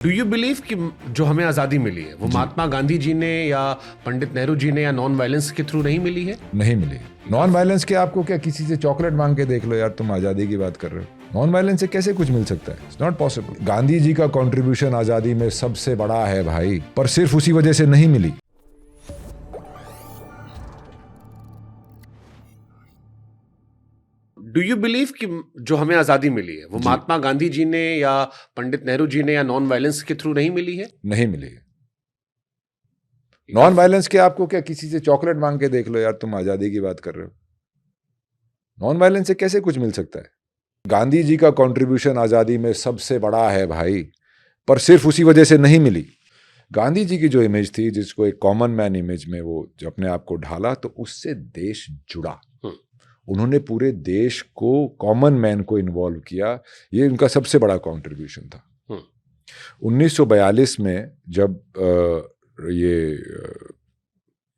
Do you believe कि जो हमें आज़ादी मिली है वो महात्मा गांधी जी ने या पंडित नेहरू जी ने या नॉन वायलेंस के थ्रू नहीं मिली है? नहीं मिली। नॉन वायलेंस के आपको क्या किसी से चॉकलेट मांग के देख लो यार, तुम आज़ादी की बात कर रहे हो। नॉन वायलेंस से कैसे कुछ मिल सकता है? It's not possible. Gandhi ji का कंट्रीब्यूशन आज़ादी में सबसे बड़ा है भाई, पर सिर्फ उसी वजह से नहीं मिली। डू यू बिलीव कि जो हमें आज़ादी मिली है वो महात्मा गांधी जी ने या पंडित नेहरू जी ने या नॉन वायलेंस के थ्रू नहीं मिली है? नहीं मिली। नॉन वायलेंस के आपको क्या किसी से चॉकलेट मांग के देख लो यार, तुम आज़ादी की बात कर रहे हो। नॉन वायलेंस से कैसे कुछ मिल सकता है? गांधी जी का कंट्रीब्यूशन आज़ादी में सबसे बड़ा है भाई, पर सिर्फ उसी वजह से नहीं मिली। गांधी जी की जो इमेज थी, जिसको एक कॉमन मैन इमेज में वो जो अपने आप को ढाला, तो उससे देश जुड़ा। उन्होंने पूरे देश को, कॉमन मैन को इन्वॉल्व किया। ये उनका सबसे बड़ा कंट्रीब्यूशन था। 1942 में जब ये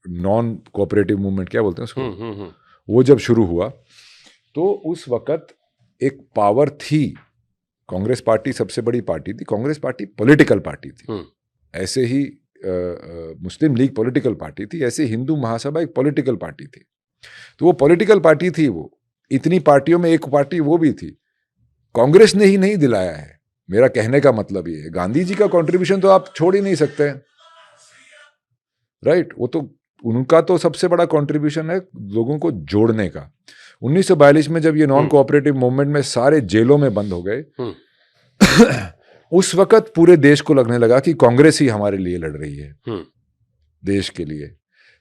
नॉन कोऑपरेटिव मूवमेंट, क्या बोलते हैं उसको, वो जब शुरू हुआ, तो उस वक्त एक पावर थी। कांग्रेस पार्टी सबसे बड़ी पार्टी थी। कांग्रेस पार्टी पॉलिटिकल पार्टी थी। ऐसे ही मुस्लिम लीग पॉलिटिकल पार्टी थी, ऐसे हिंदू महासभा एक पॉलिटिकल पार्टी थी। तो वो पॉलिटिकल पार्टी थी। वो इतनी पार्टियों में एक पार्टी वो भी थी। कांग्रेस ने ही नहीं दिलाया है। मेरा कहने का मतलब ये है, गांधी जी का कंट्रीब्यूशन तो आप छोड़ ही नहीं सकते हैं, राइट। वो तो उनका तो सबसे बड़ा कंट्रीब्यूशन है लोगों को जोड़ने का। 1942 में जब ये नॉन कोऑपरेटिव मूवमेंट में सारे जेलों में बंद हो गए, उस वक्त पूरे देश को लगने लगा कि कांग्रेस ही हमारे लिए लड़ रही है, देश के लिए।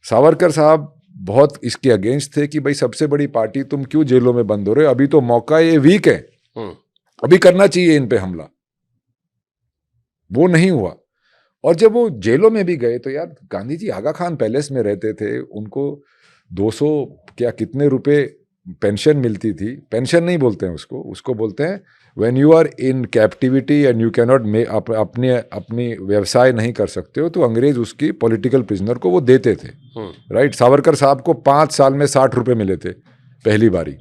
सावरकर साहब बहुत इसके अगेंस्ट थे कि भाई सबसे बड़ी पार्टी तुम क्यों जेलों में बंद हो रहे हो, अभी तो मौका ये वीक है, अभी करना चाहिए इन पे हमला। वो नहीं हुआ। और जब वो जेलों में भी गए तो यार, गांधी जी आगा खान पैलेस में रहते थे, उनको 200 क्या कितने रुपए पेंशन मिलती थी। पेंशन नहीं बोलते हैं उसको, उसको बोलते हैं when you are in captivity and you can not अपनी व्यवसाय नहीं कर सकते हो, तो अंग्रेज उसकी पॉलिटिकल प्रिजनर को वो देते थे, राइट। सावरकर साहब को 5 साल में 60 रुपए मिले थे पहली बारी,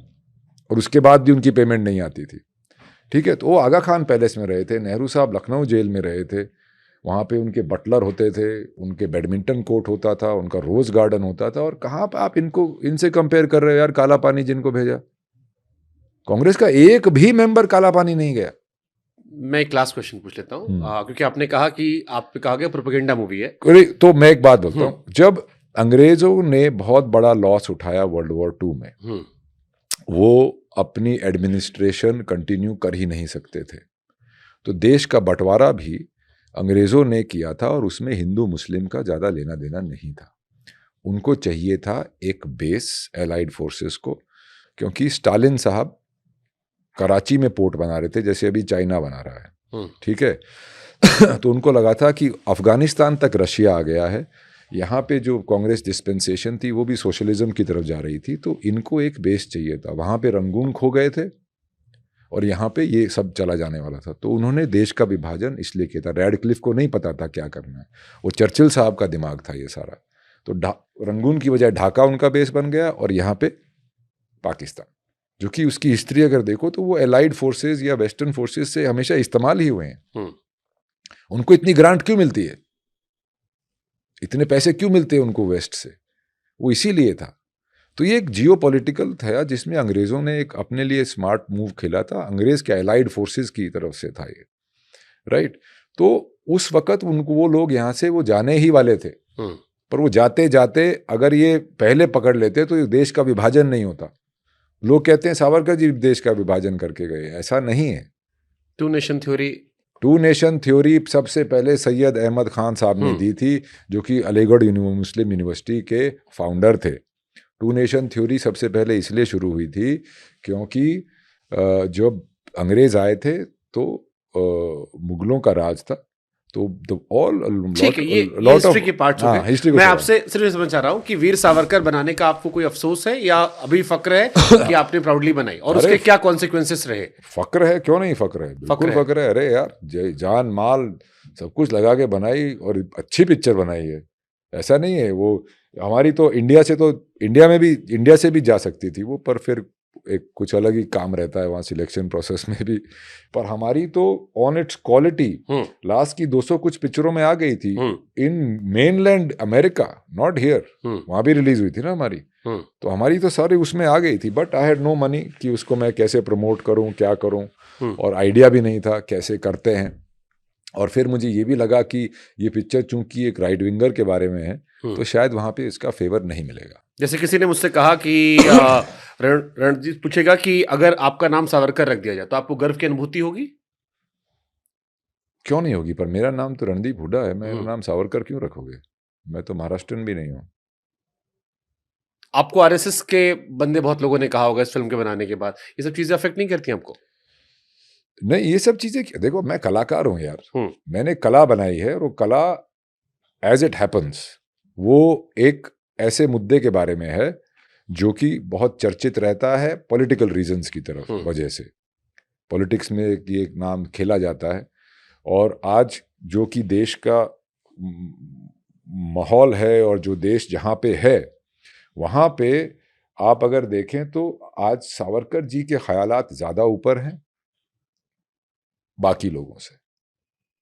और उसके बाद भी उनकी पेमेंट नहीं आती थी, ठीक है। तो वो आगा खान पैलेस में रहे थे। नेहरू साहब लखनऊ जेल में रहे थे। वहाँ पे उनके बटलर होते थे, उनके बैडमिंटन कोर्ट होता था, उनका रोज गार्डन होता था। और कहाँ पे आप इनसे कंपेयर कर रहे हो यार? काला पानी जिनको भेजा, कांग्रेस का एक भी मेंबर काला पानी नहीं गया। मैं एक लास्ट क्वेश्चन पूछ लेता हूँ, क्योंकि आपने कहा कि आप पे कहा गया प्रोपेगेंडा मूवी है, तो मैं एक बात बोलता हूँ। जब अंग्रेजों ने बहुत बड़ा लॉस उठाया वर्ल्ड वॉर 2 में, वो अपनी एडमिनिस्ट्रेशन कंटिन्यू कर ही नहीं सकते थे। तो देश का बंटवारा भी अंग्रेजों ने किया था, और उसमें हिंदू मुस्लिम का ज़्यादा लेना देना नहीं था। उनको चाहिए था एक बेस एलाइड फोर्सेस को, क्योंकि स्टालिन साहब कराची में पोर्ट बना रहे थे, जैसे अभी चाइना बना रहा है, ठीक है। तो उनको लगा था कि अफगानिस्तान तक रशिया आ गया है, यहाँ पे जो कांग्रेस डिस्पेंसेशन थी वो भी सोशलिज्म की तरफ जा रही थी, तो इनको एक बेस चाहिए था। वहाँ पे रंगून खो गए थे, और यहाँ पे ये सब चला जाने वाला था। तो उन्होंने देश का विभाजन इसलिए किया था। रैडक्लिफ को नहीं पता था क्या करना है, वो चर्चिल साहब का दिमाग था ये सारा। तो रंगून की बजाय ढाका उनका बेस बन गया, और यहाँ पे पाकिस्तान, जो कि उसकी हिस्ट्री अगर देखो तो वो एलाइड फोर्सेस या वेस्टर्न फोर्सेस से हमेशा इस्तेमाल ही हुए हैं। उनको इतनी ग्रांट क्यों मिलती है, इतने पैसे क्यों मिलते हैं उनको वेस्ट से? वो इसीलिए था। तो ये एक जियोपॉलिटिकल था, जिसमें अंग्रेजों ने एक अपने लिए स्मार्ट मूव खेला था। अंग्रेज के एलाइड फोर्सेस की तरफ से था ये, राइट। तो उस वक्त उनको, वो लोग यहाँ से वो जाने ही वाले थे, पर वो जाते जाते अगर ये पहले पकड़ लेते तो ये देश का विभाजन नहीं होता। लोग कहते हैं सावरकर जी देश का विभाजन करके गए, ऐसा नहीं है। टू नेशन थ्योरी सबसे पहले सैयद अहमद खान साहब ने दी थी, जो कि अलीगढ़ मुस्लिम यूनिवर्सिटी के फाउंडर थे। टू नेशन थ्योरी सबसे पहले इसलिए शुरू हुई थी क्योंकि जब अंग्रेज आए थे तो मुगलों का राज था, तो ठीक है, ये हिस्ट्री के पार्ट्स हो गए। मैं आपसे सिर्फ समझ चाह रहा हूँ कि वीर सावरकर बनाने का आपको कोई अफसोस है, या अभी फक्र है कि आपने प्राउडली बनाई, और उसके क्या कॉन्सिक्वेंसेस रहे? फक्र है, क्यों नहीं फक्र है, बिल्कुल फक्र है। अरे यार, जान माल सब कुछ लगा के बनाई, और अच्छी पिक्चर बनाई है, ऐसा नहीं है। वो हमारी तो इंडिया से भी जा सकती थी वो, पर फिर एक कुछ अलग ही काम रहता है वहाँ सिलेक्शन प्रोसेस में भी। पर हमारी तो ऑन इट्स क्वालिटी लास्ट की 200 कुछ पिक्चरों में आ गई थी इन मेनलैंड अमेरिका, नॉट हियर। वहाँ भी रिलीज हुई थी ना हमारी, तो हमारी तो सारी उसमें आ गई थी। But I had no money कि उसको मैं कैसे प्रमोट करूँ, क्या करूँ, और आइडिया भी नहीं था कैसे करते हैं। और फिर मुझे ये भी लगा कि ये पिक्चर चूंकि एक राइट विंगर के बारे में है तो शायद वहाँ पे इसका फेवर नहीं मिलेगा। जैसे किसी ने मुझसे कहा कि रणजीत पूछेगा कि अगर आपका नाम सावरकर रख दिया जाए तो आपको गर्व की अनुभूति होगी? क्यों नहीं होगी, पर मेरा नाम तो रणदीप हुड्डा है, मेरा नाम सावरकर क्यों रखोगे? मैं तो महाराष्ट्रन भी नहीं हूँ। आपको आरएसएस के बंदे बहुत लोगों ने कहा होगा इस फिल्म के बनाने के बाद, ये सब चीजें अफेक्ट नहीं करती आपको? नहीं, ये सब चीजें देखो, मैं कलाकार हूं यार, मैंने कला बनाई है, और वो कला एज इट हैपन्स वो एक ऐसे मुद्दे के बारे में है जो कि बहुत चर्चित रहता है पॉलिटिकल रीजंस की तरफ वजह से। पॉलिटिक्स में ये एक नाम खेला जाता है, और आज जो कि देश का माहौल है और जो देश जहाँ पे है वहाँ पे आप अगर देखें तो आज सावरकर जी के ख्यालात ज़्यादा ऊपर हैं बाकी लोगों से,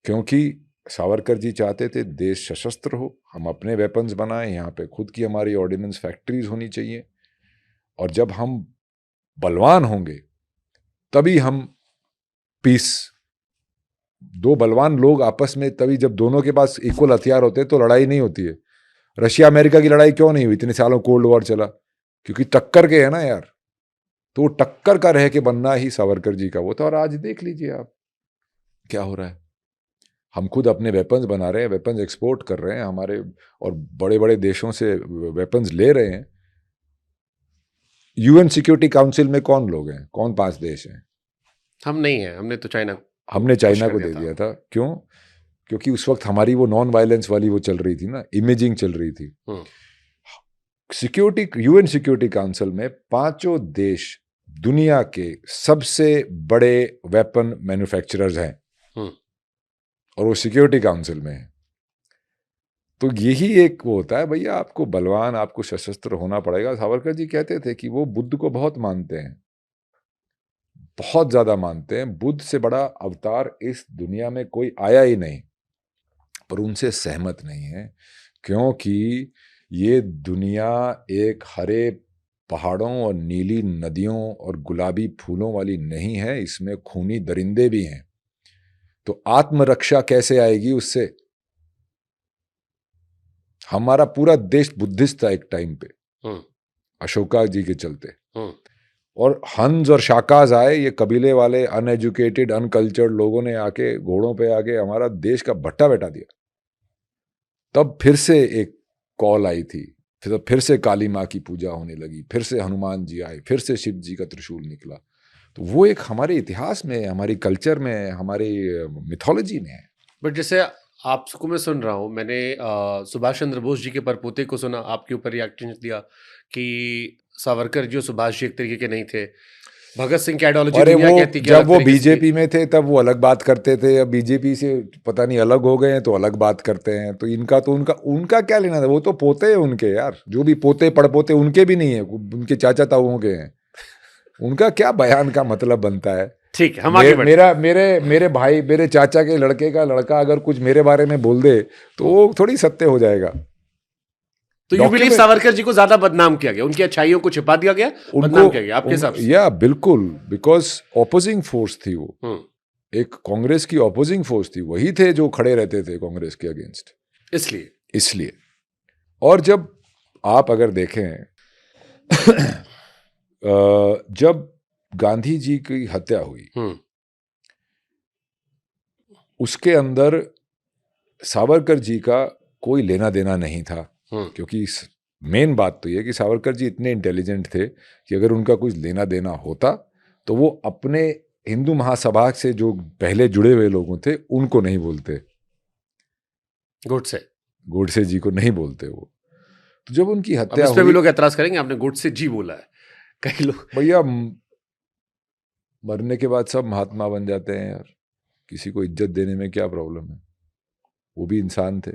क्योंकि सावरकर जी चाहते थे देश सशस्त्र हो, हम अपने वेपन्स बनाएं, यहाँ पे खुद की हमारी ऑर्डिनेंस फैक्ट्रीज होनी चाहिए, और जब हम बलवान होंगे तभी हम पीस, दो बलवान लोग आपस में, तभी जब दोनों के पास इक्वल हथियार होते हैं तो लड़ाई नहीं होती है। रशिया अमेरिका की लड़ाई क्यों नहीं हुई इतने सालों, कोल्ड वॉर चला, क्योंकि टक्कर के है ना यार, तो वो टक्कर का रह के बनना ही सावरकर जी का वो था। और आज देख लीजिए आप क्या हो रहा है, हम खुद अपने वेपन्स बना रहे हैं, वेपन्स एक्सपोर्ट कर रहे हैं हमारे, और बड़े बड़े देशों से वेपन्स ले रहे हैं। यूएन सिक्योरिटी काउंसिल में कौन लोग हैं, कौन 5 देश हैं? हम नहीं हैं, हमने तो चाइना को दे दिया था। क्यों? क्योंकि उस वक्त हमारी वो नॉन वायलेंस वाली वो चल रही थी ना, इमेजिंग चल रही थी। सिक्योरिटी, यूएन सिक्योरिटी काउंसिल में 5 देश दुनिया के सबसे बड़े वेपन मैन्युफैक्चरर्स हैं, और वो सिक्योरिटी काउंसिल में है। तो यही एक वो होता है भैया, आपको बलवान, आपको सशस्त्र होना पड़ेगा। सावरकर जी कहते थे कि वो बुद्ध को बहुत मानते हैं, बहुत ज्यादा मानते हैं, बुद्ध से बड़ा अवतार इस दुनिया में कोई आया ही नहीं, पर उनसे सहमत नहीं है, क्योंकि ये दुनिया एक हरे पहाड़ों और नीली नदियों और गुलाबी फूलों वाली नहीं है, इसमें खूनी दरिंदे भी हैं। तो आत्मरक्षा कैसे आएगी उससे? हमारा पूरा देश बुद्धिस्ट था एक टाइम पे, अशोका जी के चलते, और हंस और शाकाज आए, ये कबीले वाले अनएजुकेटेड अनकल्चर्ड लोगों ने आके घोड़ों पे आके हमारा देश का भट्टा बैठा दिया। तब फिर से एक कॉल आई थी, फिर से काली माँ की पूजा होने लगी, फिर से हनुमान जी आए, फिर से शिव जी का त्रिशूल निकला। तो वो एक हमारे इतिहास में, हमारी कल्चर में, हमारी मिथोलॉजी में है। बट जैसे आपको मैं सुन रहा हूँ, मैंने सुभाष चंद्र बोस जी के परपोते को सुना, आपके ऊपर रिएक्शन दिया कि सावरकर जी और सुभाष जी एक तरीके के नहीं थे, भगत सिंह की आइडियोलॉजी दुनिया कहती है। जब वो बीजेपी में थे तब वो अलग बात करते थे, अब बीजेपी से पता नहीं अलग हो गए हैं तो अलग बात करते हैं। तो इनका तो उनका क्या लेना था, वो तो पोते हैं उनके यार, जो भी पोते पड़पोते उनके भी नहीं है, उनके चाचा ताऊओं के हैं। उनका क्या बयान का मतलब बनता है? ठीक है, हम आगे बढ़े। मेरे भाई, मेरे चाचा के लड़के का लड़का अगर कुछ मेरे बारे में बोल दे तो वो थोड़ी सत्य हो जाएगा। तो यू बिलीव सावरकर जी को ज्यादा बदनाम किया गया, उनकी अच्छाइयों को छिपा दिया गया, बदनाम किया गया आपके हिसाब से? या बिल्कुल, बिकॉज ऑपोजिंग फोर्स थी वो, एक कांग्रेस की ऑपोजिंग फोर्स थी, वही थे जो खड़े रहते थे कांग्रेस के अगेंस्ट, इसलिए। और जब आप अगर देखें जब गांधी जी की हत्या हुई, उसके अंदर सावरकर जी का कोई लेना देना नहीं था, क्योंकि मेन बात तो ये कि सावरकर जी इतने इंटेलिजेंट थे कि अगर उनका कुछ लेना देना होता तो वो अपने हिंदू महासभा से जो पहले जुड़े हुए लोगों थे उनको नहीं बोलते, गोडसे जी को नहीं बोलते वो। तो जब उनकी हत्या हुई, भी लोग एतराज करेंगे आपने गोडसे जी बोला है, कई लोग। भैया मरने के बाद सब महात्मा बन जाते हैं यार, किसी को इज्जत देने में क्या प्रॉब्लम है? वो भी इंसान थे।